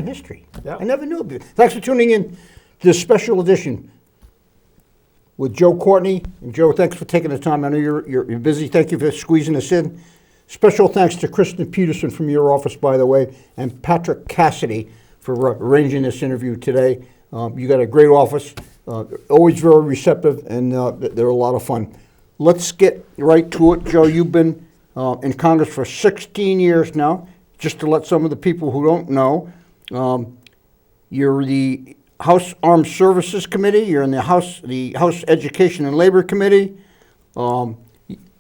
history. Yeah. I never knew. Thanks for tuning in to this special edition with Joe Courtney. And Joe, thanks for taking the time. I know you're busy. Thank you for squeezing us in. Special thanks to Kristen Peterson from your office, by the way, and Patrick Cassidy for arranging this interview today. You got a great office, always very receptive, and they're a lot of fun. Let's get right to it. Joe, you've been in Congress for 16 years now. Just to let some of the people who don't know, you're the House Armed Services Committee. You're in the House Education and Labor Committee.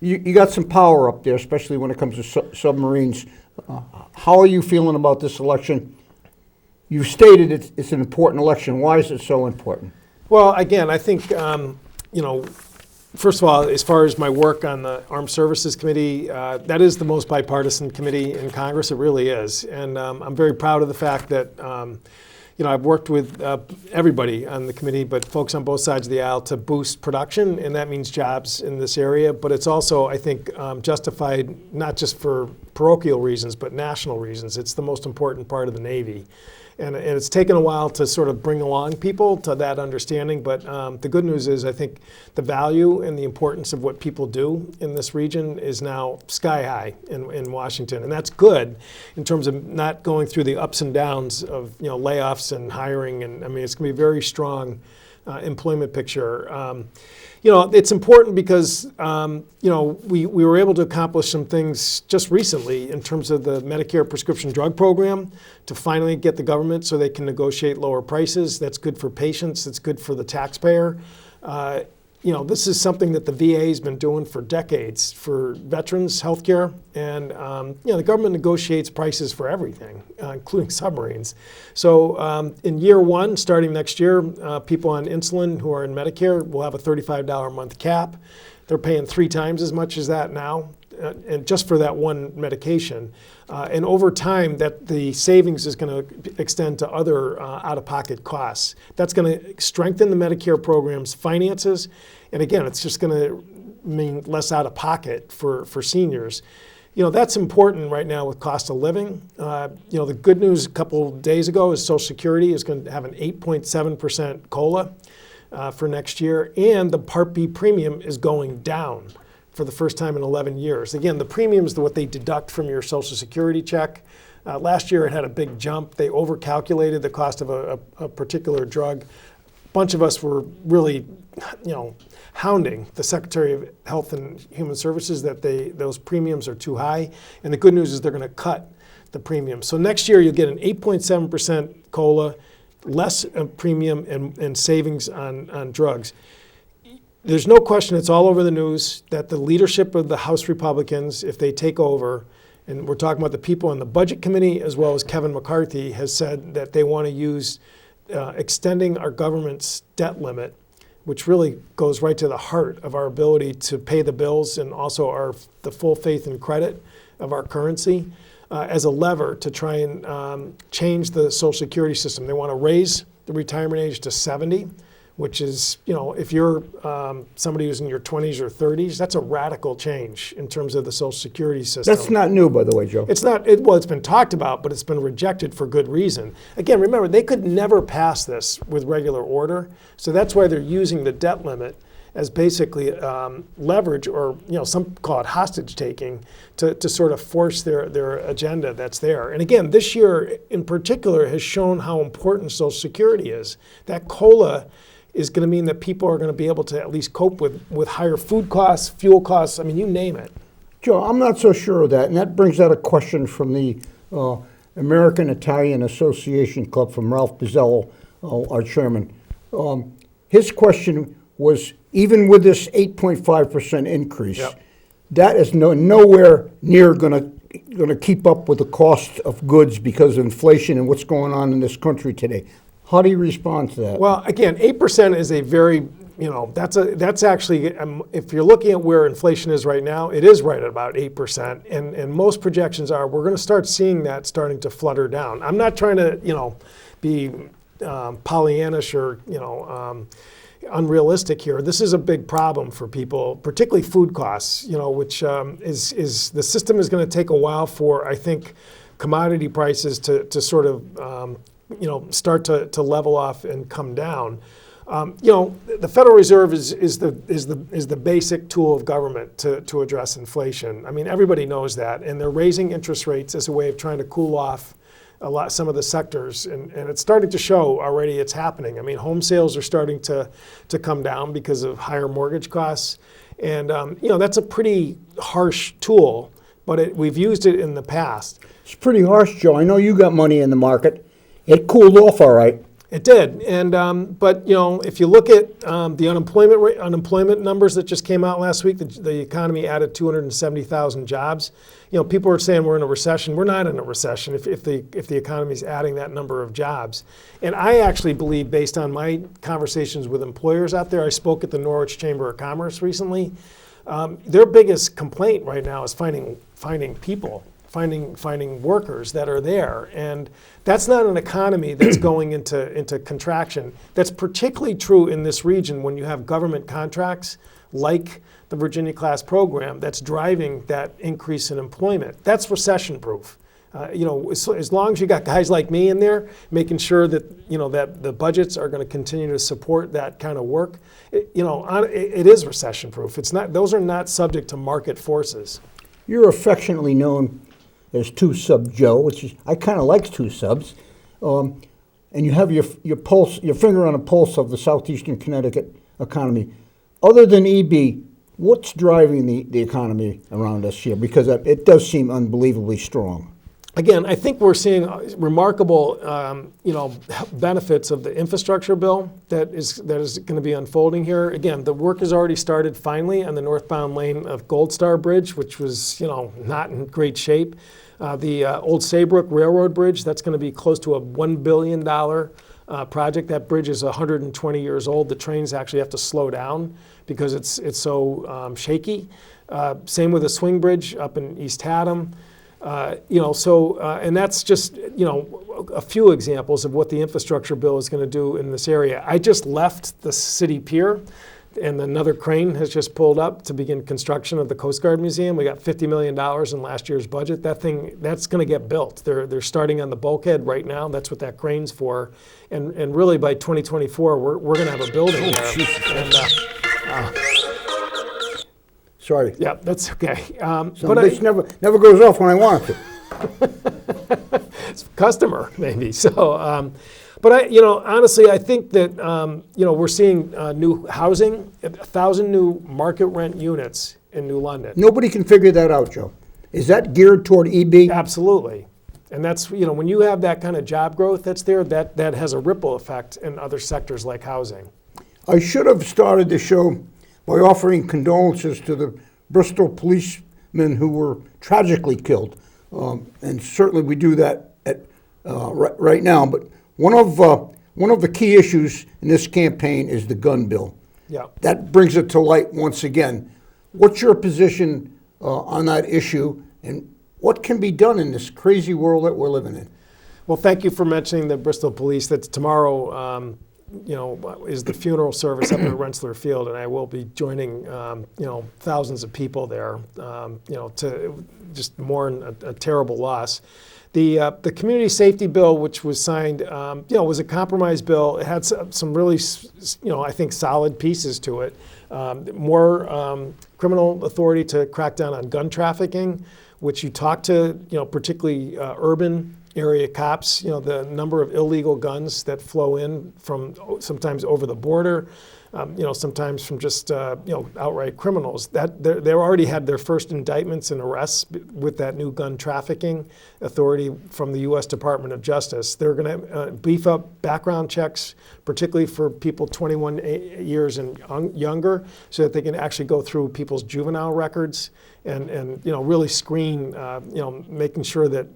You got some power up there, especially when it comes to submarines. How are you feeling about this election? You've stated it's an important election. Why is it so important? Well, again, I think, first of all, as far as my work on the Armed Services Committee, that is the most bipartisan committee in Congress. It really is. And I'm very proud of the fact that, I've worked with everybody on the committee, but folks on both sides of the aisle to boost production, and that means jobs in this area. But it's also, I think, justified not just for parochial reasons, but national reasons. It's the most important part of the Navy. And it's taken a while to sort of bring along people to that understanding, but the good news is I think the value and the importance of what people do in this region is now sky high in Washington, and that's good in terms of not going through the ups and downs of layoffs and hiring, and I mean it's going to be a very strong employment picture. It's important because, we were able to accomplish some things just recently in terms of the Medicare prescription drug program to finally get the government so they can negotiate lower prices. That's good for patients. It's good for the taxpayer. This is something that the VA has been doing for decades for veterans healthcare, and the government negotiates prices for everything, including submarines. So in year one, starting next year, people on insulin who are in Medicare will have a $35 a month cap. They're paying 3 times as much as that now, and just for that one medication. And over time, that the savings is going to extend to other out-of-pocket costs. That's going to strengthen the Medicare program's finances. And again, it's just going to mean less out-of-pocket for seniors. That's important right now with cost of living. The good news a couple of days ago is Social Security is going to have an 8.7% COLA for next year, and the Part B premium is going down for the first time in 11 years. Again, the premium is what they deduct from your Social Security check. Last year it had a big jump. They overcalculated the cost of a particular drug. A bunch of us were really, hounding the Secretary of Health and Human Services that those premiums are too high. And the good news is they're going to cut the premium. So next year you'll get an 8.7% COLA, less premium and savings on drugs. There's no question, it's all over the news, that the leadership of the House Republicans, if they take over, and we're talking about the people in the Budget Committee as well as Kevin McCarthy, has said that they want to use extending our government's debt limit, which really goes right to the heart of our ability to pay the bills and also the full faith and credit of our currency, as a lever to try and change the Social Security system. They want to raise the retirement age to 70. Which is, if you're somebody who's in your 20s or 30s, that's a radical change in terms of the Social Security system. That's not new, by the way, Joe. It's not, it's been talked about, but it's been rejected for good reason. Again, remember, they could never pass this with regular order, so that's why they're using the debt limit as basically leverage, or some call it hostage taking, to sort of force their agenda that's there. And again, this year in particular has shown how important Social Security is. That COLA is going to mean that people are going to be able to at least cope with higher food costs, fuel costs, I mean, you name it. Joe, I'm not so sure of that, and that brings out a question from the American Italian Association Club from Ralph Bizzello, our chairman. His question was, even with this 8.5% increase, yep, that is nowhere near going to keep up with the cost of goods because of inflation and what's going on in this country today. How do you respond to that? Well, again, 8% is a very, that's actually, if you're looking at where inflation is right now, it is right at about 8%. And most projections are we're going to start seeing that starting to flutter down. I'm not trying to, be Pollyannish or, unrealistic here. This is a big problem for people, particularly food costs, which is the system is going to take a while for, I think, commodity prices to sort of start to level off and come down. The Federal Reserve is the basic tool of government to address inflation. I mean, everybody knows that, and they're raising interest rates as a way of trying to cool off some of the sectors, and it's starting to show already. It's happening. I mean, home sales are starting to come down because of higher mortgage costs, and that's a pretty harsh tool, but we've used it in the past. It's pretty harsh, Joe. I know you got money in the market. It cooled off all right. It did, and but if you look at the unemployment numbers that just came out last week, the economy added 270,000 jobs. People are saying we're in a recession. We're not in a recession if the economy is adding that number of jobs. And I actually believe, based on my conversations with employers out there, I spoke at the Norwich Chamber of Commerce recently. Their biggest complaint right now is finding people. Finding workers that are there, and that's not an economy that's going into contraction. That's particularly true in this region when you have government contracts like the Virginia class program that's driving that increase in employment. That's recession-proof. As long as you got guys like me in there making sure that that the budgets are going to continue to support that kind of work, it is recession-proof. It's not; those are not subject to market forces. You're affectionately known as Two Sub Joe, which is, I kind of like two subs, and you have your finger on the pulse of the Southeastern Connecticut economy. Other than EB, what's driving the economy around us here? Because it does seem unbelievably strong. Again, I think we're seeing remarkable, benefits of the infrastructure bill that is going to be unfolding here. Again, the work has already started finally on the northbound lane of Gold Star Bridge, which was, not in great shape. The Old Saybrook Railroad Bridge, that's going to be close to a $1 billion project. That bridge is 120 years old. The trains actually have to slow down because it's so shaky. Same with the Swing Bridge up in East Haddam. And that's just, a few examples of what the infrastructure bill is going to do in this area. I just left the city pier, and another crane has just pulled up to begin construction of the Coast Guard Museum. We got $50 million in last year's budget. That's going to get built. They're starting on the bulkhead right now. That's what that crane's for. And really by 2024, we're going to have a building there. And, Sorry. yeah, that's okay. But it never goes off when I want it to. It's customer, maybe. So, but honestly, I think that we're seeing new housing, 1,000 new market rent units in New London. Nobody can figure that out, Joe. Is that geared toward EB? Absolutely, and that's when you have that kind of job growth that's there, that has a ripple effect in other sectors like housing. I should have started the show by offering condolences to the Bristol policemen who were tragically killed, and certainly we do that right now. But one of the key issues in this campaign is the gun bill. Yeah, that brings it to light once again. What's your position on that issue, and what can be done in this crazy world that we're living in? Well, thank you for mentioning the Bristol Police. That's tomorrow. Is the funeral service up at Rensselaer Field, and I will be joining, thousands of people there, to just mourn a terrible loss. The community safety bill, which was signed, was a compromise bill. It had some really, I think, solid pieces to it. More criminal authority to crack down on gun trafficking, which you talk to, particularly urban area cops, the number of illegal guns that flow in from sometimes over the border, sometimes from just, outright criminals. That they already had their first indictments and arrests with that new gun trafficking authority from the U.S. Department of Justice. They're going to beef up background checks, particularly for people 21 years and younger, so that they can actually go through people's juvenile records and really screen, making sure that.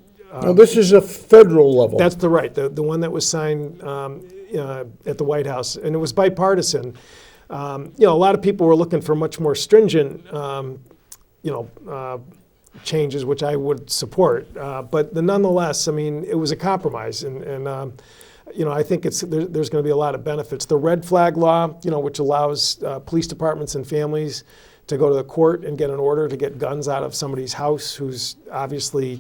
Now, this is a federal level. That's the one that was signed at the White House, and it was bipartisan. A lot of people were looking for much more stringent, changes, which I would support. But nonetheless, it was a compromise, and I think there's going to be a lot of benefits. The red flag law, which allows police departments and families to go to the court and get an order to get guns out of somebody's house who's obviously,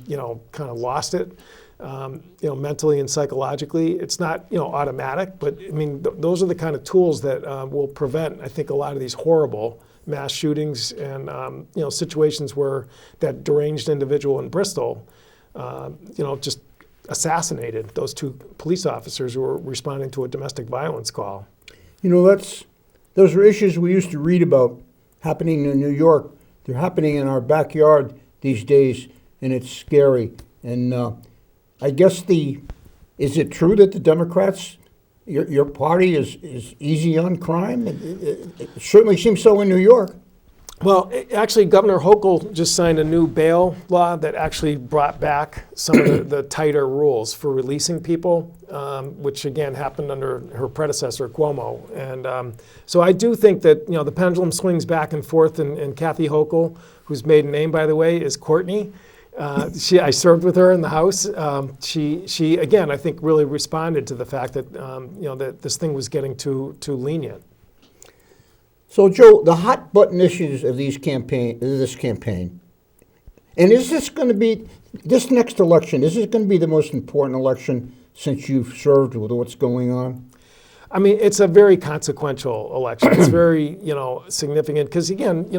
kind of lost it. mentally and psychologically. It's not, automatic, but I mean, those are the kind of tools that will prevent, I think, a lot of these horrible mass shootings and, situations where that deranged individual in Bristol, just assassinated those 2 police officers who were responding to a domestic violence call. Those are issues we used to read about happening in New York. They're happening in our backyard these days, and it's scary. And I guess is it true that the Democrats, your party is easy on crime? It certainly seems so in New York. Well, actually, Governor Hochul just signed a new bail law that actually brought back some of the tighter rules for releasing people, which again happened under her predecessor, Cuomo. And so I do think that the pendulum swings back and forth, and Kathy Hochul, whose maiden name, by the way, is Courtney. I served with her in the House. She again, I think, really responded to the fact that that this thing was getting too lenient. So, Joe, the hot button issues of this campaign, and is this going to be, this next election, is it going to be the most important election since you've served with what's going on? I mean, it's a very consequential election. It's very, significant because, again,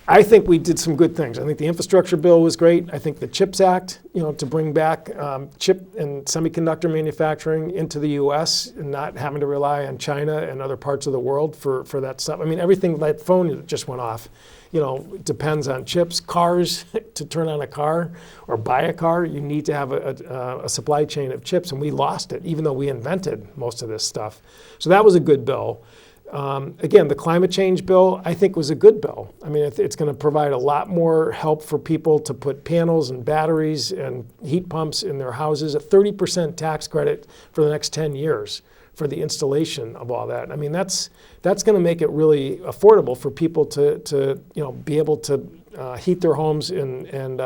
I think we did some good things. I think the infrastructure bill was great. I think the CHIPS Act, to bring back chip and semiconductor manufacturing into the U.S. and not having to rely on China and other parts of the world for that stuff. I mean, everything, that phone that just went off, depends on chips. Cars, to turn on a car or buy a car, you need to have a supply chain of chips, and we lost it, even though we invented most of this stuff. So that was a good bill. Again, the climate change bill, I think, was a good bill. I mean, it's going to provide a lot more help for people to put panels and batteries and heat pumps in their houses, a 30% tax credit for the next 10 years for the installation of all that. I mean, that's going to make it really affordable for people to be able to heat their homes and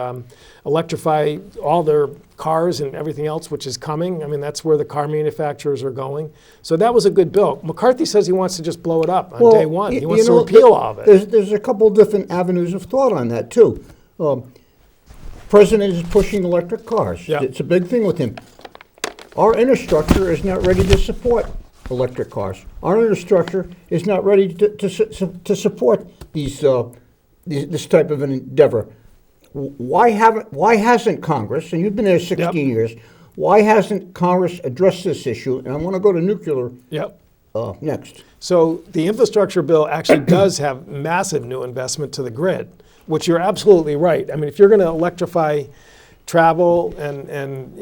electrify all their cars and everything else, which is coming. I mean, that's where the car manufacturers are going. So that was a good bill. McCarthy says he wants to just blow it up on day one. He wants to repeal all of it. There's a couple different avenues of thought on that, too. President is pushing electric cars. Yep. It's a big thing with him. Our infrastructure is not ready to support electric cars. Our infrastructure is not ready to support this type of an endeavor. Why hasn't Congress, and you've been there 16 years, why hasn't Congress addressed this issue? And I want to go to nuclear next. So the infrastructure bill actually does have massive new investment to the grid, which you're absolutely right. I mean, if you're going to electrify travel and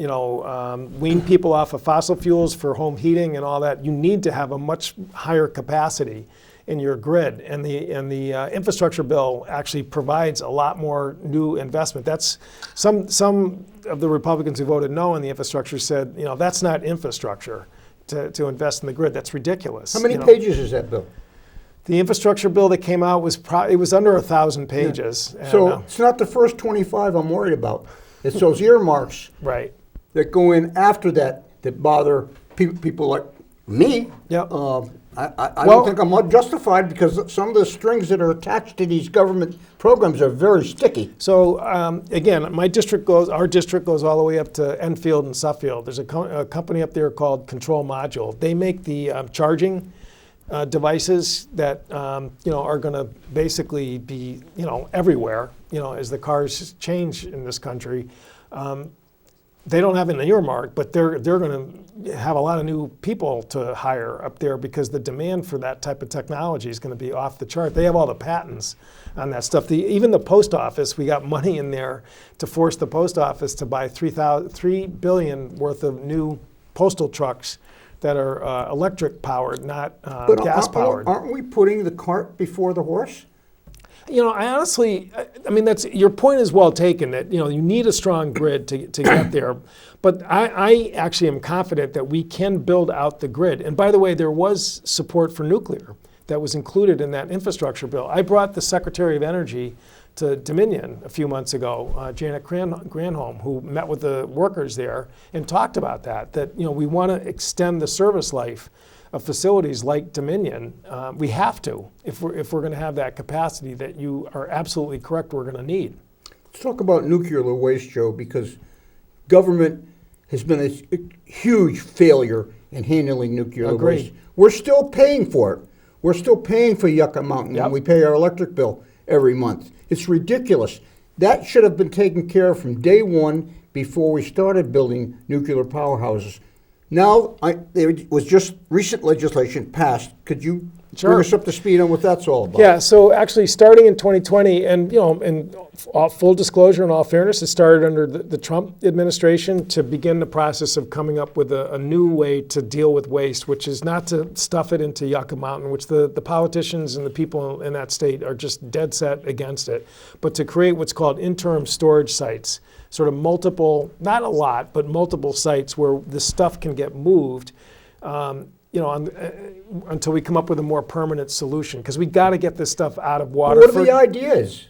wean people off of fossil fuels for home heating and all that, you need to have a much higher capacity in your grid. And the infrastructure bill actually provides a lot more new investment. That's some of the Republicans who voted no on the infrastructure said, that's not infrastructure to invest in the grid. That's ridiculous. How many pages is that bill? The infrastructure bill that came out it was under 1,000 pages. Yeah. So it's not the first 25 I'm worried about. It's those earmarks that go in after that bother people like me. Yep. I don't think I'm justified because some of the strings that are attached to these government programs are very sticky. So again, our district goes all the way up to Enfield and Suffield. There's a company up there called Control Module. They make the charging devices that are going to basically be everywhere as the cars change in this country. They don't have an earmark, but they're going to have a lot of new people to hire up there because the demand for that type of technology is going to be off the chart. They have all the patents on that stuff. Even the post office, we got money in there to force the post office to buy $3 billion worth of new postal trucks that are electric powered, not gas powered. Aren't we putting the cart before the horse? I honestly, your point is well taken that, you need a strong grid to get there. But I actually am confident that we can build out the grid. And by the way, there was support for nuclear that was included in that infrastructure bill. I brought the Secretary of Energy to Dominion a few months ago, Janet Granholm, who met with the workers there and talked about that we want to extend the service life of facilities like Dominion. We have to if we're going to have that capacity that you are absolutely correct we're going to need. Let's talk about nuclear waste, Joe, because government has been a huge failure in handling nuclear Agreed. waste. We're still paying for it. We're still paying for Yucca Mountain Yep. when we pay our electric bill every month. It's ridiculous. That should have been taken care of from day one before we started building nuclear powerhouses. Now, there was just recent legislation passed. Could you Sure. bring us up to speed on what that's all about? Yeah, so actually starting in 2020, and in all full disclosure and all fairness, it started under the Trump administration to begin the process of coming up with a new way to deal with waste, which is not to stuff it into Yucca Mountain, which the politicians and the people in that state are just dead set against it, but to create what's called interim storage sites, sort of multiple, not a lot, but multiple sites where the stuff can get moved. Until we come up with a more permanent solution, because we got to get this stuff out of Waterford. What are the ideas?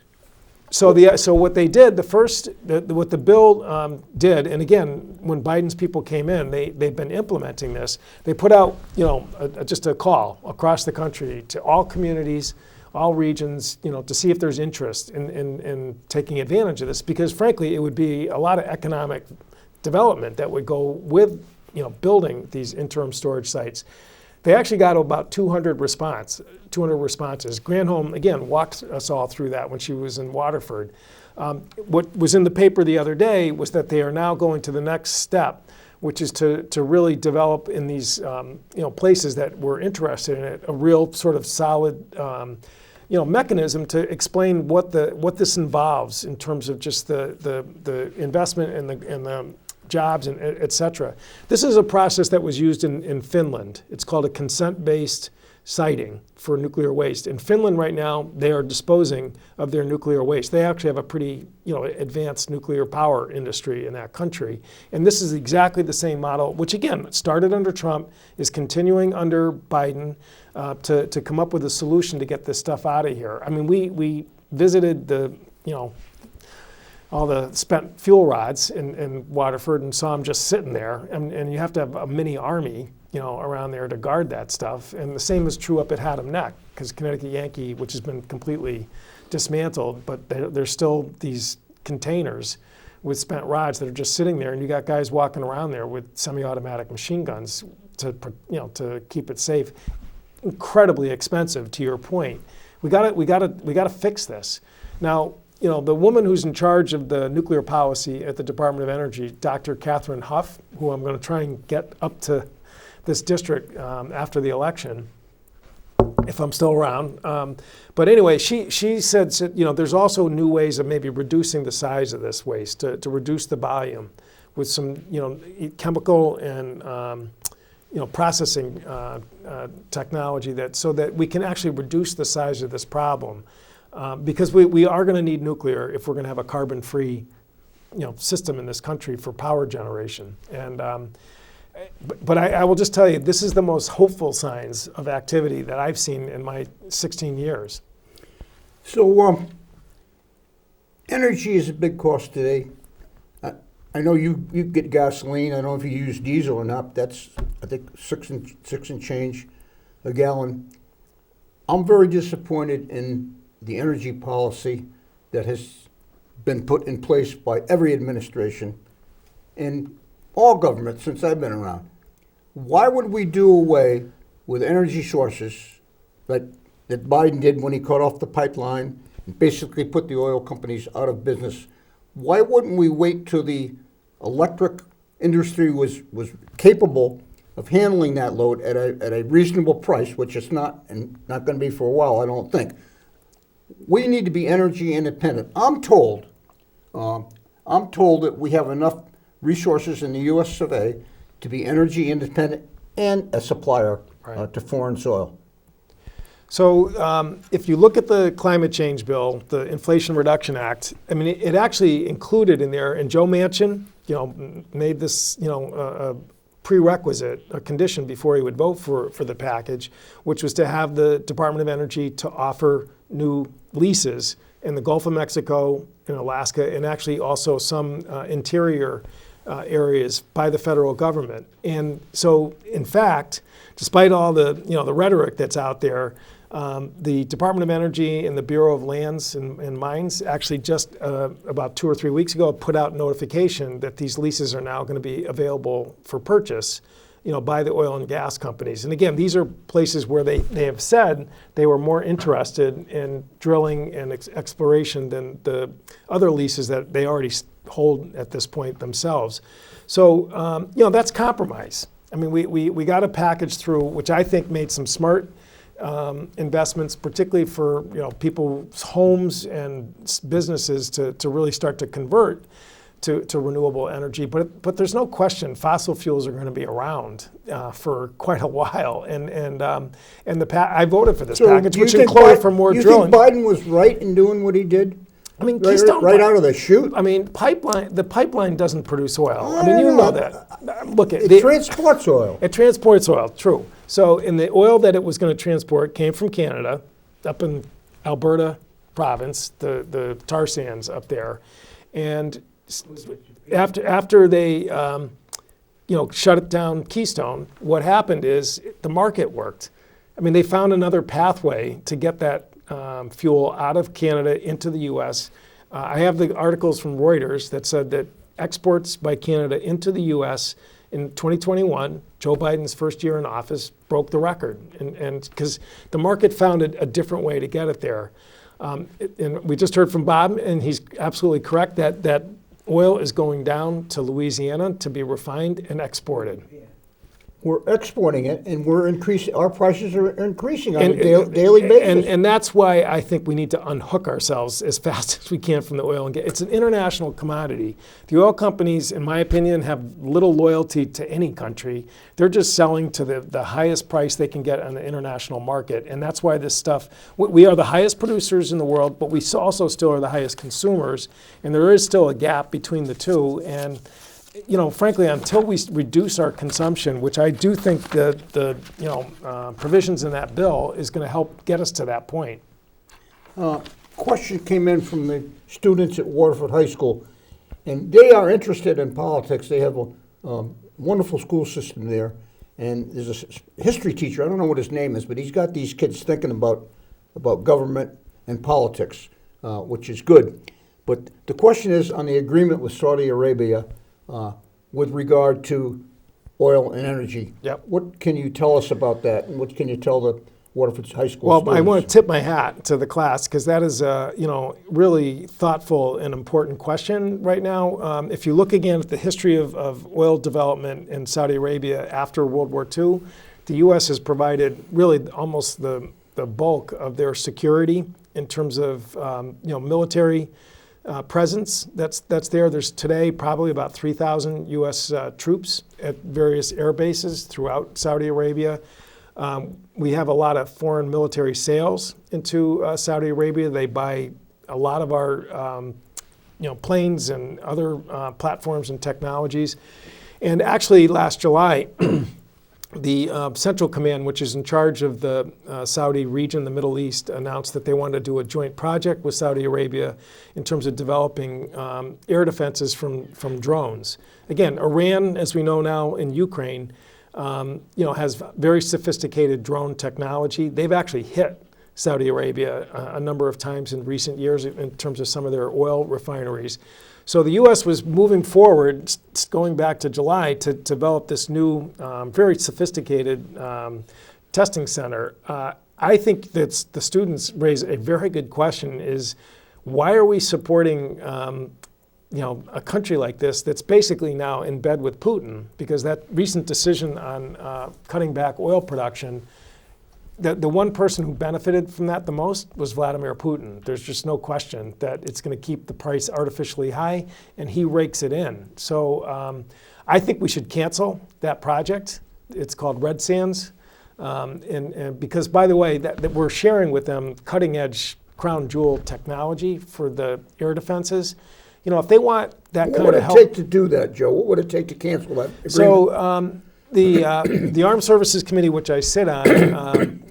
So what they did, what the bill did, and again, when Biden's people came in, they've been implementing this. They put out, just a call across the country to all communities, all regions, to see if there's interest in taking advantage of this, because frankly, it would be a lot of economic development that would go with building these interim storage sites. They actually got about 200 responses. Granholm, again, walked us all through that when she was in Waterford. What was in the paper the other day was that they are now going to the next step, which is to really develop in these places that were interested in it, a real sort of solid mechanism to explain what this involves in terms of just the investment and the jobs and et cetera. This is a process that was used in Finland. It's called a consent-based siting for nuclear waste. In Finland right now, they are disposing of their nuclear waste. They actually have a pretty advanced nuclear power industry in that country. And this is exactly the same model, which again, started under Trump, is continuing under Biden to come up with a solution to get this stuff out of here. I mean, we visited all the spent fuel rods in Waterford and saw them just sitting there. And you have to have a mini army, around there to guard that stuff. And the same is true up at Haddam Neck, because Connecticut Yankee, which has been completely dismantled, but there's still these containers with spent rods that are just sitting there, and you got guys walking around there with semi-automatic machine guns to keep it safe. Incredibly expensive, to your point. We gotta fix this. Now, the woman who's in charge of the nuclear policy at the Department of Energy, Dr. Catherine Huff, who I'm going to try and get up to this district after the election, if I'm still around. But anyway, she said, there's also new ways of maybe reducing the size of this waste to reduce the volume with some, chemical and processing technology so that we can actually reduce the size of this problem. Because we are going to need nuclear if we're going to have a carbon-free, system in this country for power generation. And but I will just tell you, this is the most hopeful signs of activity that I've seen in my 16 years. So, energy is a big cost today. I know you get gasoline. I don't know if you use diesel or not. That's, I think, six and change a gallon. I'm very disappointed in the energy policy that has been put in place by every administration and all governments since I've been around. Why would we do away with energy sources that Biden did when he cut off the pipeline and basically put the oil companies out of business? Why wouldn't we wait till the electric industry was capable of handling that load at a reasonable price, which it's not, and not going to be for a while, I don't think. We need to be energy independent. I'm told that we have enough resources in the U.S. of A. to be energy independent and a supplier to foreign soil. So if you look at the climate change bill, the Inflation Reduction Act, I mean, it actually included in there, and Joe Manchin, made this, a prerequisite, a condition before he would vote for the package, which was to have the Department of Energy to offer new leases in the Gulf of Mexico, in Alaska, and actually also some interior areas by the federal government. And so, in fact, despite all the the rhetoric that's out there, The Department of Energy and the Bureau of Lands and Mines actually just about 2 or 3 weeks ago put out notification that these leases are now going to be available for purchase, by the oil and gas companies. And again, these are places where they have said they were more interested in drilling and exploration than the other leases that they already hold at this point themselves. So, that's compromise. I mean, we got a package through, which I think made some smart investments, particularly for people's homes and businesses to really start to convert to renewable energy. But there's no question fossil fuels are going to be around for quite a while. And I voted for this package, which included for more drilling. You think Biden was right in doing what he did? I mean, right out of the chute. I mean, the pipeline doesn't produce oil. I mean, you know that. Look, it transports oil. It transports oil, true. So, in the oil that it was going to transport came from Canada, up in Alberta province, the tar sands up there, and after they, shut it down, Keystone, what happened is the market worked. I mean, they found another pathway to get that fuel out of Canada into the U.S. I have the articles from Reuters that said that exports by Canada into the U.S. in 2021, Joe Biden's first year in office, broke the record. And because the market found a different way to get it there. And we just heard from Bob, and he's absolutely correct that oil is going down to Louisiana to be refined and exported. We're exporting it, and we're increasing. Our prices are increasing on a daily basis. And that's why I think we need to unhook ourselves as fast as we can from the oil and gas. It's an international commodity. The oil companies, in my opinion, have little loyalty to any country. They're just selling to the highest price they can get on the international market. And that's why this stuff, we are the highest producers in the world, but we also still are the highest consumers. And there is still a gap between the two. And frankly, until we reduce our consumption, which I do think the provisions in that bill is going to help get us to that point. Question came in from the students at Waterford High School, and they are interested in politics. They have a wonderful school system there, and there's a history teacher, I don't know what his name is, but he's got these kids thinking about government and politics, which is good. But the question is on the agreement with Saudi Arabia, with regard to oil and energy. Yep. What can you tell us about that, and what can you tell the Waterford High School students? Well, I want to tip my hat to the class because that is a really thoughtful and important question right now. If you look again at the history of oil development in Saudi Arabia after World War II, the U.S. has provided really almost the bulk of their security in terms of military presence that's there. There's today probably about 3,000 U.S. Troops at various air bases throughout Saudi Arabia. We have a lot of foreign military sales into Saudi Arabia. They buy a lot of our planes and other platforms and technologies. And actually last July, the Central Command, which is in charge of the Saudi region, the Middle East, announced that they wanted to do a joint project with Saudi Arabia in terms of developing air defenses from drones. Again, Iran, as we know now in Ukraine, has very sophisticated drone technology. They've actually hit Saudi Arabia a number of times in recent years in terms of some of their oil refineries. So the U.S. was moving forward, going back to July, to develop this new, very sophisticated testing center. I think that the students raise a very good question: is why are we supporting, a country like this that's basically now in bed with Putin? Because that recent decision on cutting back oil production, the one person who benefited from that the most was Vladimir Putin. There's just no question that it's going to keep the price artificially high, and he rakes it in. So I think we should cancel that project. It's called Red Sands. And because, by the way, that we're sharing with them cutting-edge crown jewel technology for the air defenses. If they want that kind of help. What would it take to do that, Joe? What would it take to cancel that agreement? So the Armed Services Committee, which I sit on,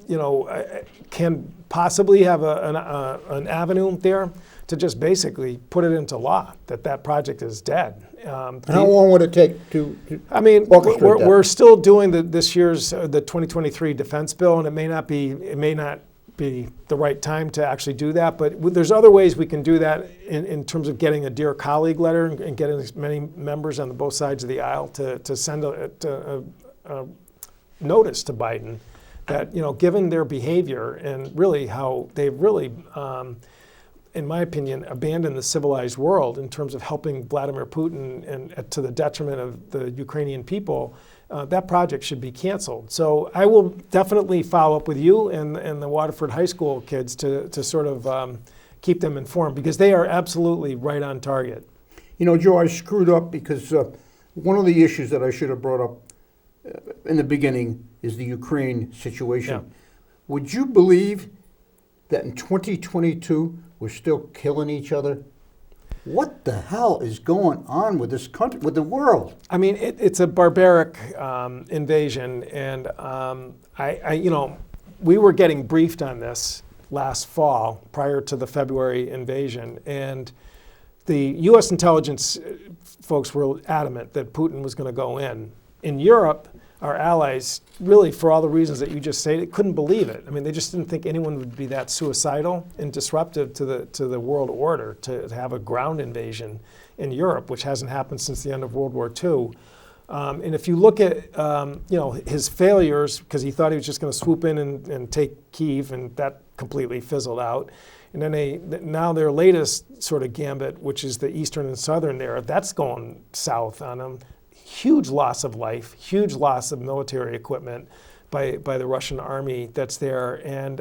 can possibly have an avenue there to just basically put it into law that project is dead. How long would it take to I mean, orchestrate that? we're still doing this year's the 2023 defense bill, and it may not be the right time to actually do that. But there's other ways we can do that in terms of getting a Dear Colleague letter and getting as many members on both sides of the aisle to send a notice to Biden that, given their behavior and really how they've really, in my opinion, abandoned the civilized world in terms of helping Vladimir Putin and to the detriment of the Ukrainian people, that project should be canceled. So I will definitely follow up with you and the Waterford High School kids to sort of keep them informed, because they are absolutely right on target. Joe, I screwed up because one of the issues that I should have brought up in the beginning is the Ukraine situation. Yeah. Would you believe that in 2022 we're still killing each other? What the hell is going on with this country, with the world? I mean, it's a barbaric invasion, and we were getting briefed on this last fall prior to the February invasion, and the U.S. intelligence folks were adamant that Putin was going to go in. In Europe, our allies, really for all the reasons that you just stated, couldn't believe it. I mean, they just didn't think anyone would be that suicidal and disruptive to the world order to have a ground invasion in Europe, which hasn't happened since the end of World War II. And if you look at his failures, because he thought he was just going to swoop in and take Kyiv, and that completely fizzled out. And then now their latest sort of gambit, which is the eastern and southern there, that's going south on them. Huge loss of life, huge loss of military equipment by the Russian army that's there. And,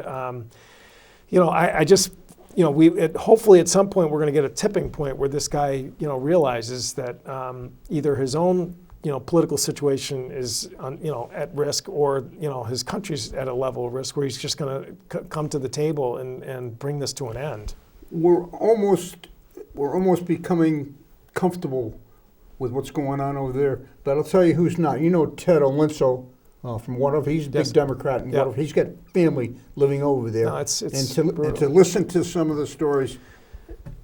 hopefully at some point we're going to get a tipping point where this guy, realizes that either his own, political situation is, at risk, or, his country's at a level of risk where he's just going to come to the table and bring this to an end. We're almost becoming comfortable with what's going on over there. But I'll tell you who's not. Ted Olenso from Waterford. He's a big Democrat in Waterford. He's got family living over there. No, it's and to listen to some of the stories.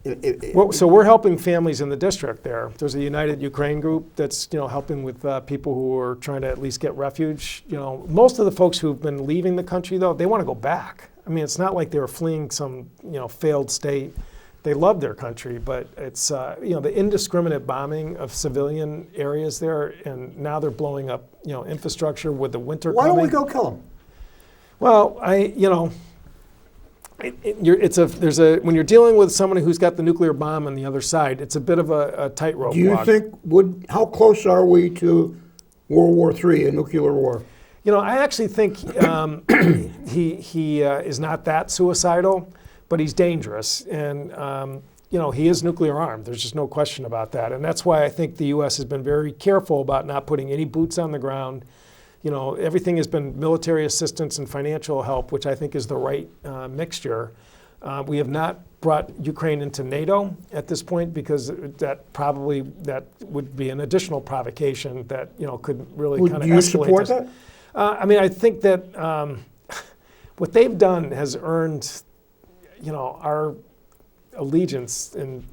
So we're helping families in the district there. There's a United Ukraine group that's helping with people who are trying to at least get refuge. Most of the folks who've been leaving the country, though, they want to go back. I mean, it's not like they were fleeing some failed state. They love their country, but it's the indiscriminate bombing of civilian areas there, and now they're blowing up infrastructure with the winter Why coming. don't we go kill them? Well, when you're dealing with somebody who's got the nuclear bomb on the other side, it's a bit of a tightrope walk. Do you think how close are we to World War III, a nuclear war? I actually think he is not that suicidal. But he's dangerous, and he is nuclear armed. There's just no question about that, and that's why I think the U.S. has been very careful about not putting any boots on the ground. Everything has been military assistance and financial help, which I think is the right mixture. We have not brought Ukraine into NATO at this point because that would be an additional provocation that could really kind of escalate. Do you support that? I think that what they've done has earned our allegiance in,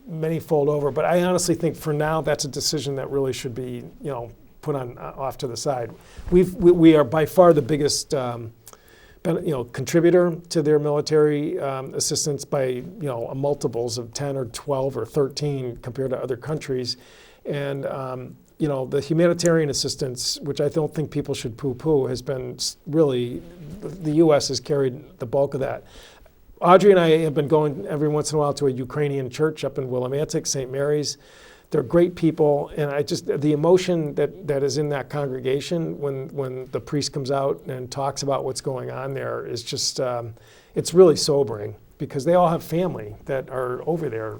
many-fold over. But I honestly think for now that's a decision that really should be, put off to the side. We are by far the biggest, contributor to their military assistance by, multiples of 10 or 12 or 13 compared to other countries. And, the humanitarian assistance, which I don't think people should poo-poo, has been really, the U.S. has carried the bulk of that. Audrey and I have been going every once in a while to a Ukrainian church up in Willimantic, St. Mary's. They're great people, and the emotion that is in that congregation when the priest comes out and talks about what's going on there is just, it's really sobering, because they all have family that are over there,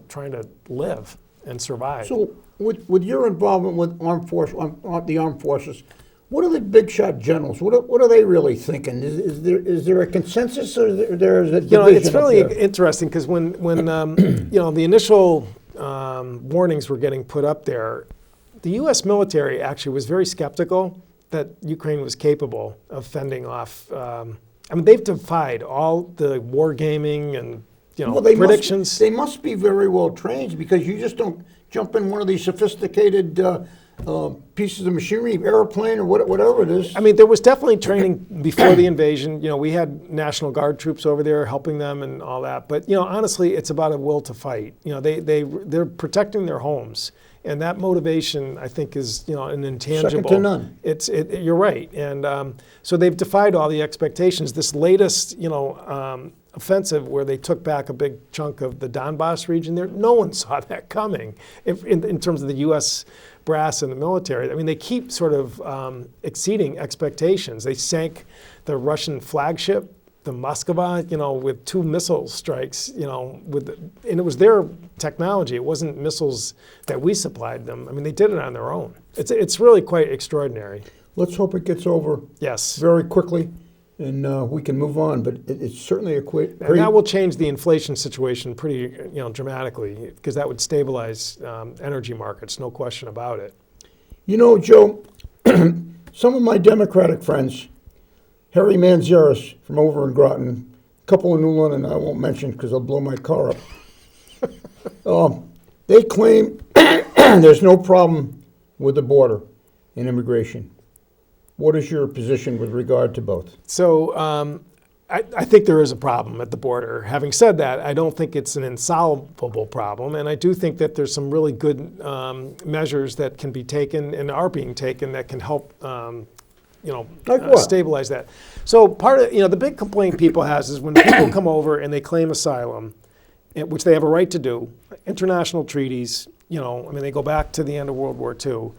trying to live and survive. So with your involvement with the armed forces, what are the big shot generals? What are they really thinking? Is there a consensus, or there is a division? It's really interesting, because when the initial warnings were getting put up there, the U.S. military actually was very skeptical that Ukraine was capable of fending off. They've defied all the wargaming and predictions. They must be very well trained, because you just don't jump in one of these sophisticated pieces of machinery, airplane or whatever it is. I mean, there was definitely training before the invasion. You know, we had National Guard troops over there helping them and all that. But, you know, honestly, it's about a will to fight. You know, they're protecting their homes. And that motivation, I think, is, you know, an intangible. Second to none. You're right. And so they've defied all the expectations. This latest, you know, offensive where they took back a big chunk of the Donbass region there, no one saw that coming in terms of the U.S. brass and the military. I mean, they keep sort of exceeding expectations. They sank the Russian flagship, the Moskva, you know, with 2 missile strikes, you know, and it was their technology. It wasn't missiles that we supplied them. I mean, they did it on their own. It's really quite extraordinary. Let's hope it gets over very quickly and we can move on. But it's certainly a quick. And that will change the inflation situation pretty, you know, dramatically, because that would stabilize energy markets, no question about it. You know, Joe, some of my Democratic friends, Harry Manzares from over in Groton, a couple in New London I won't mention because I'll blow my car up. They claim there's no problem with the border and immigration. What is your position with regard to both? So I think there is a problem at the border. Having said that, I don't think it's an insolvable problem, and I do think that there's some really good measures that can be taken and are being taken that can help you know, stabilize that. So part of, you know, the big complaint people has is when people come over and they claim asylum, which they have a right to do, international treaties, you know, I mean, they go back to the end of World War II.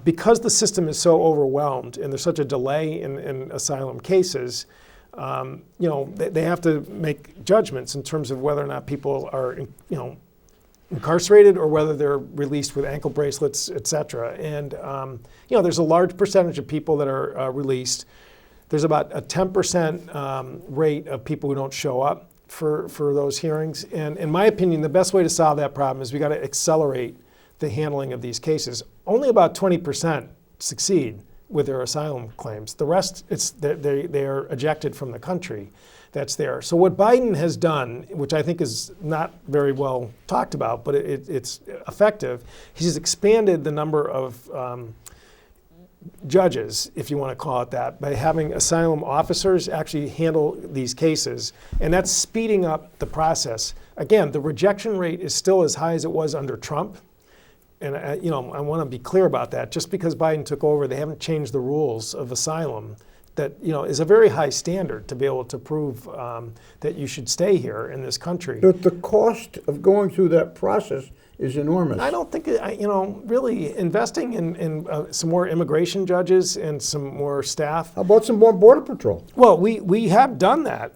Because the system is so overwhelmed and there's such a delay in asylum cases, you know, they have to make judgments in terms of whether or not people are, you know, incarcerated or whether they're released with ankle bracelets, et cetera. And, you know, there's a large percentage of people that are released. There's about a 10% rate of people who don't show up for those hearings. And in my opinion, the best way to solve that problem is we got to accelerate the handling of these cases. Only about 20% succeed with their asylum claims. The rest, they are ejected from the country that's there. So what Biden has done, which I think is not very well talked about, but it's effective, he's expanded the number of judges, if you want to call it that, by having asylum officers actually handle these cases. And that's speeding up the process. Again, the rejection rate is still as high as it was under Trump. And you know, I want to be clear about that. Just because Biden took over, they haven't changed the rules of asylum. That, you know, is a very high standard to be able to prove that you should stay here in this country. But the cost of going through that process is enormous. I don't think, you know, really investing in some more immigration judges and some more staff. How about some more Border Patrol? Well, we have done that.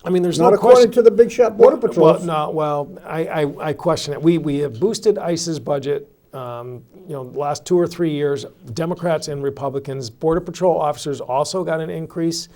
I mean, there's not no according question. to the big shot Border Patrol. I question it. We have boosted ICE's budget. You know, the last 2 or 3 years, Democrats and Republicans, Border Patrol officers also got an increase.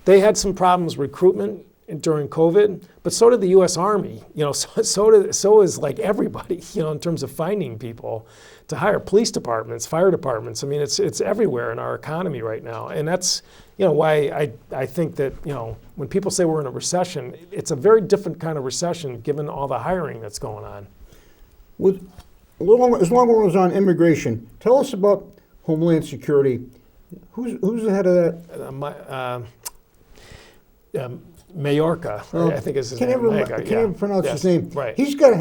They had some problems recruitment during COVID, but so did the U.S. Army. You know, so is like everybody. You know, in terms of finding people to hire, police departments, fire departments. I mean, it's everywhere in our economy right now, and that's, you know, why I think that, you know, when people say we're in a recession, it's a very different kind of recession given all the hiring that's going on. As long as we're on immigration, tell us about Homeland Security. Who's the head of that? Mayorkas, I think is his name. I can't even pronounce his name. Right. He's got to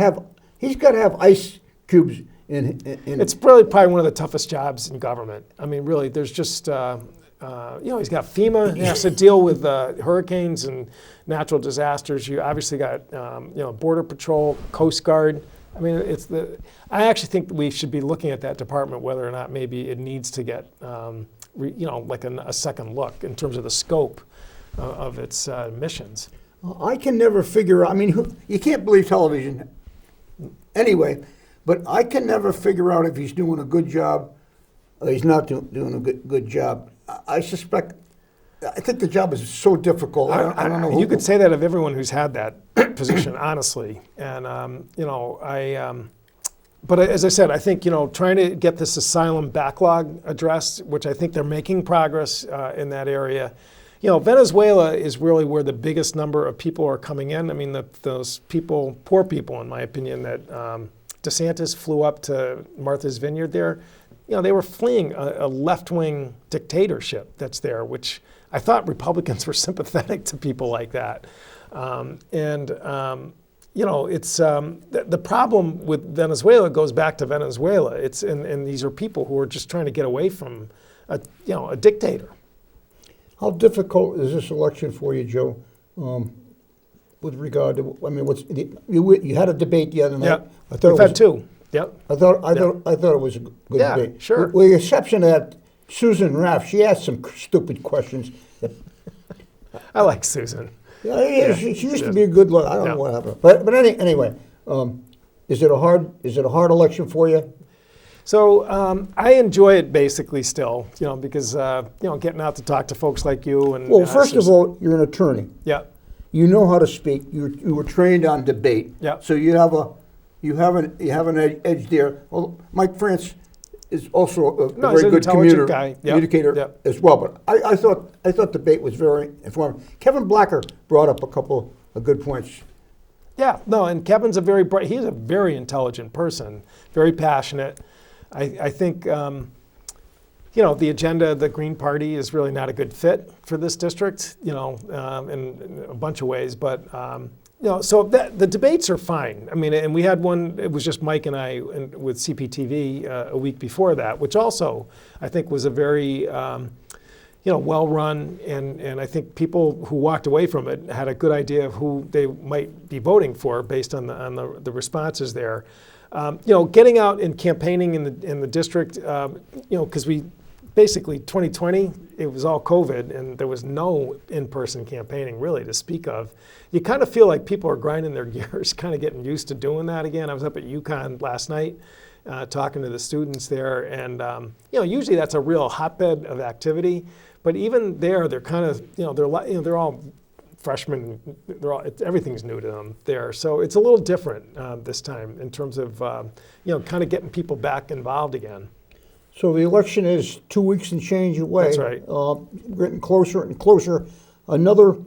have ice cubes in. It's probably one of the toughest jobs in government. I mean, really, there's just you know, he's got FEMA. He has to deal with hurricanes and natural disasters. You obviously got you know, Border Patrol, Coast Guard. I mean, I actually think we should be looking at that department, whether or not maybe it needs to get, you know, like a second look in terms of the scope of its missions. I can never figure out, I mean, you can't believe television anyway, but I can never figure out if he's doing a good job or he's not doing a good job. I think the job is so difficult. I don't know. You could say that of everyone who's had that position, honestly. And, you know, but as I said, I think, you know, trying to get this asylum backlog addressed, which I think they're making progress in that area. You know, Venezuela is really where the biggest number of people are coming in. I mean, those people, poor people, in my opinion, that DeSantis flew up to Martha's Vineyard there. they were fleeing a left-wing dictatorship that's there, which I thought Republicans were sympathetic to people like that. It's the problem with Venezuela goes back to Venezuela. And these are people who are just trying to get away from a dictator. How difficult is this election for you, Joe? With regard to, I mean, you had a debate the other night. Yeah, we've had two. Yep. I thought it was a good debate. Yeah, sure. With the exception of that, Susan Raff, she asked some stupid questions. I like Susan. Yeah, she used to be a good look. I don't know what happened, but anyway, is it a hard election for you? So I enjoy it basically still, because getting out to talk to folks like you and well, first of all, you're an attorney. Yeah. You know how to speak. You were trained on debate. Yeah. So you have an edge there. Well, Mike France is also a very good communicator as well. But I thought debate was very informative. Kevin Blacker brought up a couple of good points. Yeah, no, and Kevin's he's a very intelligent person, very passionate. I think, the agenda of the Green Party is really not a good fit for this district, in a bunch of ways. But, so the debates are fine. I mean, and we had one, it was just Mike and I with CPTV a week before that, which also I think was a very, well-run, and I think people who walked away from it had a good idea of who they might be voting for based on the responses there. Getting out and campaigning in the district, because we basically 2020 it was all COVID and there was no in-person campaigning really to speak of. You kind of feel like people are grinding their gears, kind of getting used to doing that again. I was up at UConn last night talking to the students there, and usually that's a real hotbed of activity. But even there, they're kind of they're all freshmen, everything's new to them there. So it's a little different this time in terms of, kind of getting people back involved again. So the election is 2 weeks and change away. That's right. Getting closer and closer. Another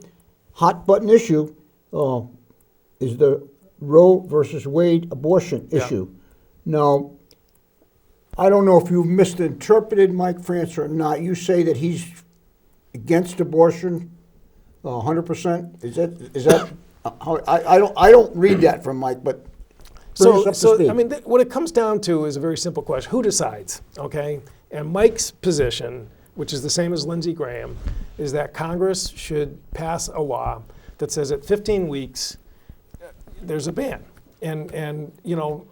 hot button issue is the Roe versus Wade abortion issue. Now, I don't know if you've misinterpreted Mike France or not. You say that he's against abortion 100%? Is that how I don't read that from Mike, but so I mean, what it comes down to is a very simple question: who decides? Okay, and Mike's position, which is the same as Lindsey Graham, is that Congress should pass a law that says at 15 weeks there's a ban. And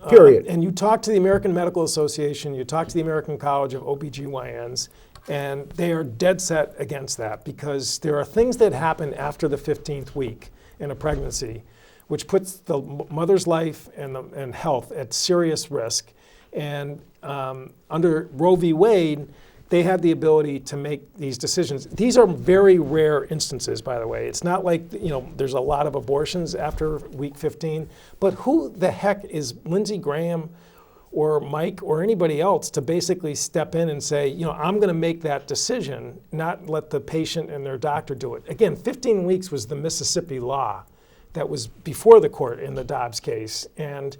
period. And you talk to the American Medical Association, you talk to the American College of OBGYNs, and they are dead set against that because there are things that happen after the 15th week in a pregnancy which puts the mother's life and health at serious risk. And under Roe v. Wade, they had the ability to make these decisions. These are very rare instances, by the way. It's not like there's a lot of abortions after week 15, but who the heck is Lindsey Graham or Mike or anybody else to basically step in and say, I'm going to make that decision, not let the patient and their doctor do it. Again, 15 weeks was the Mississippi law that was before the court in the Dobbs case. And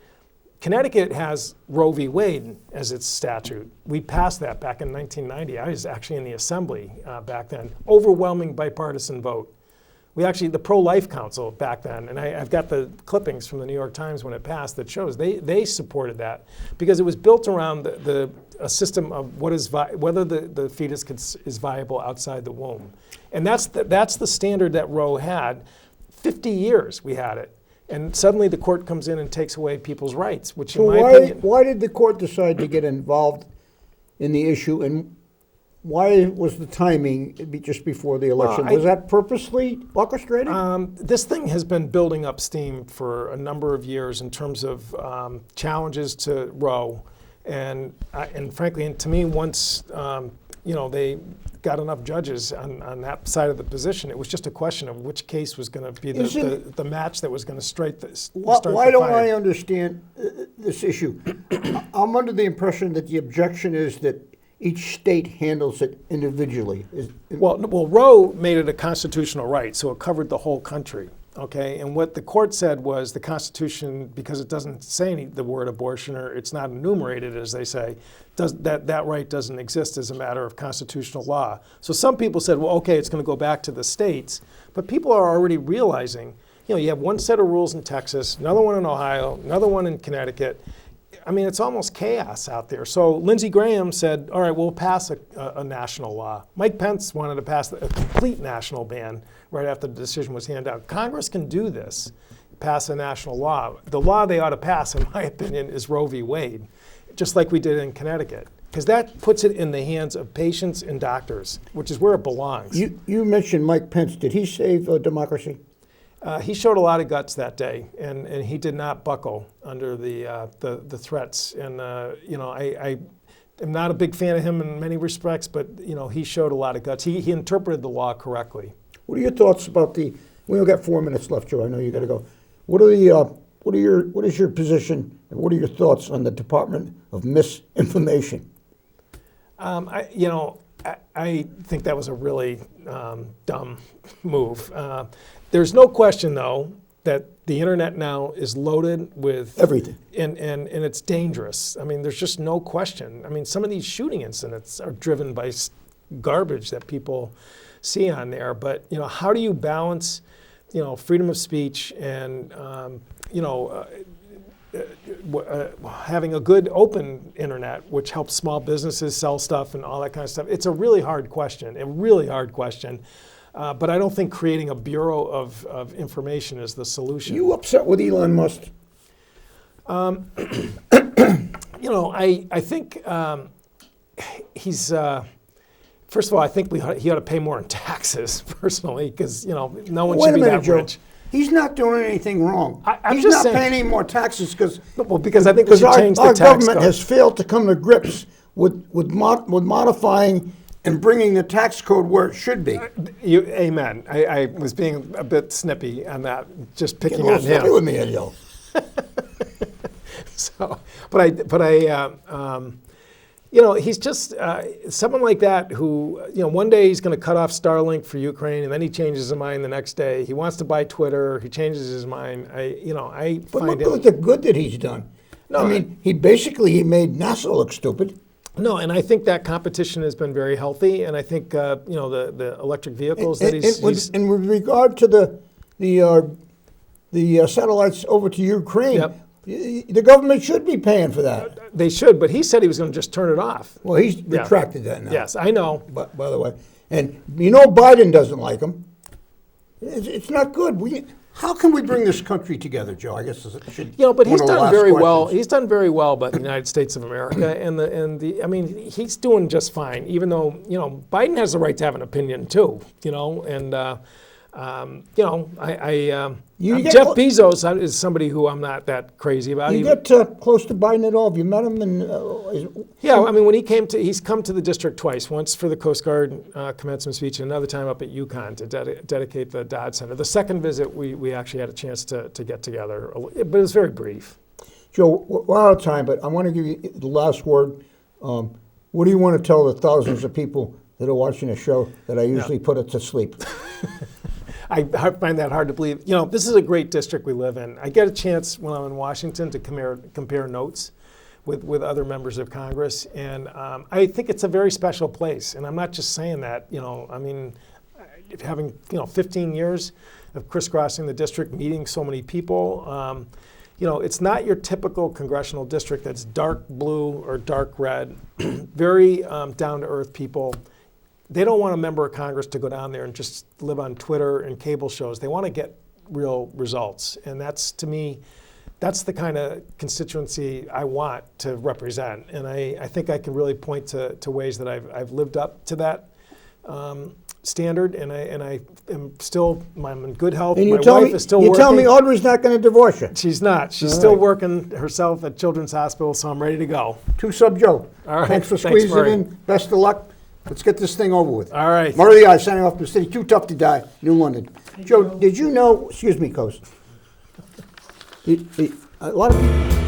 Connecticut has Roe v. Wade as its statute. We passed that back in 1990. I was actually in the assembly back then. Overwhelming bipartisan vote. The Pro-Life Council back then, and I've got the clippings from the New York Times when it passed that shows they supported that because it was built around a system of whether the fetus is viable outside the womb. And that's the standard that Roe had. 50 years we had it. And suddenly the court comes in and takes away people's rights, which in my opinion... Why did the court decide to get involved in the issue, and why was the timing just before the election? Was that purposely orchestrated? This thing has been building up steam for a number of years in terms of challenges to Roe. And frankly, to me, once they got enough judges on that side of the position, it was just a question of which case was going to be the match that was going to start the fire. Why don't I understand this issue? I'm under the impression that the objection is that each state handles it individually. Well, Roe made it a constitutional right, so it covered the whole country. Okay, and what the court said was the Constitution, because it doesn't say the word abortion, or it's not enumerated, as they say, that right doesn't exist as a matter of constitutional law. So some people said, well, okay, it's going to go back to the states, but people are already realizing, you have one set of rules in Texas, another one in Ohio, another one in Connecticut. I mean, it's almost chaos out there. So Lindsey Graham said, all right, we'll pass a national law. Mike Pence wanted to pass a complete national ban right after the decision was handed out. Congress can do this, pass a national law. The law they ought to pass, in my opinion, is Roe v. Wade, just like we did in Connecticut, because that puts it in the hands of patients and doctors, which is where it belongs. You mentioned Mike Pence. Did he save democracy? He showed a lot of guts that day, and he did not buckle under the threats. And I am not a big fan of him in many respects, but he showed a lot of guts. He interpreted the law correctly. What are your thoughts about we only got 4 minutes left, Joe. I know you got to go. What is your position and what are your thoughts on the Department of Misinformation? I think that was a really dumb move. There's no question, though, that the internet now is loaded with everything, and it's dangerous. I mean, there's just no question. I mean, some of these shooting incidents are driven by garbage that people see on there. But how do you balance, freedom of speech and having a good open internet, which helps small businesses sell stuff and all that kind of stuff? It's a really hard question, but I don't think creating a bureau of information is the solution. You upset with Elon Musk? I think he's. First of all, I think he ought to pay more in taxes, personally, because no one should be that rich. He's not doing anything wrong. He's not paying any more taxes because I think we should change the tax code. Our government has failed to come to grips with modifying and bringing the tax code where it should be. Amen. I was being a bit snippy on that, just picking on him. Get with me, Eddie. So, he's just someone like that who, one day he's going to cut off Starlink for Ukraine, and then he changes his mind the next day. He wants to buy Twitter. He changes his mind. But look at the good that he's done. No, I mean, he made NASA look stupid. No, and I think that competition has been very healthy, and I think the electric vehicles that he's in regard to the satellites over to Ukraine. Yep. The government should be paying for that. They should, but he said he was going to just turn it off. Well, he's retracted that now. Yes, I know. But, by the way, and Biden doesn't like him. It's not good. How can we bring this country together, Joe? I guess it should. But he's done very well. He's done very well by the United States of America, I mean, he's doing just fine. Even though Biden has the right to have an opinion too. Jeff Bezos is somebody who I'm not that crazy about. You get close to Biden at all? Have you met him? I mean, when he's come to the district twice. Once for the Coast Guard commencement speech, and another time up at UConn to dedicate the Dodd Center. The second visit, we actually had a chance to get together, but it was very brief. Joe, we're out of time, but I want to give you the last word. What do you want to tell the thousands of people that are watching a show that I usually put it to sleep? I find that hard to believe. This is a great district we live in. I get a chance when I'm in Washington to compare notes with other members of Congress, and I think it's a very special place. And I'm not just saying that. I mean, having 15 years of crisscrossing the district, meeting so many people. It's not your typical congressional district that's dark blue or dark red. Very down-to-earth people. They don't want a member of Congress to go down there and just live on Twitter and cable shows. They want to get real results. And that's, to me, that's the kind of constituency I want to represent. And I think I can really point to ways that I've lived up to that standard. And I am still, I'm in good health. And my wife is still working. You tell me Audrey's not going to divorce you. She's not. She's still working herself at Children's Hospital, so I'm ready to go. Two-sub Joe. All right. Thanks for squeezing in. Best of luck. Let's get this thing over with. All right. Murray the Eye signing off from the city. Too tough to die. New London. Joe, did you know? Excuse me, Coast. A lot of people.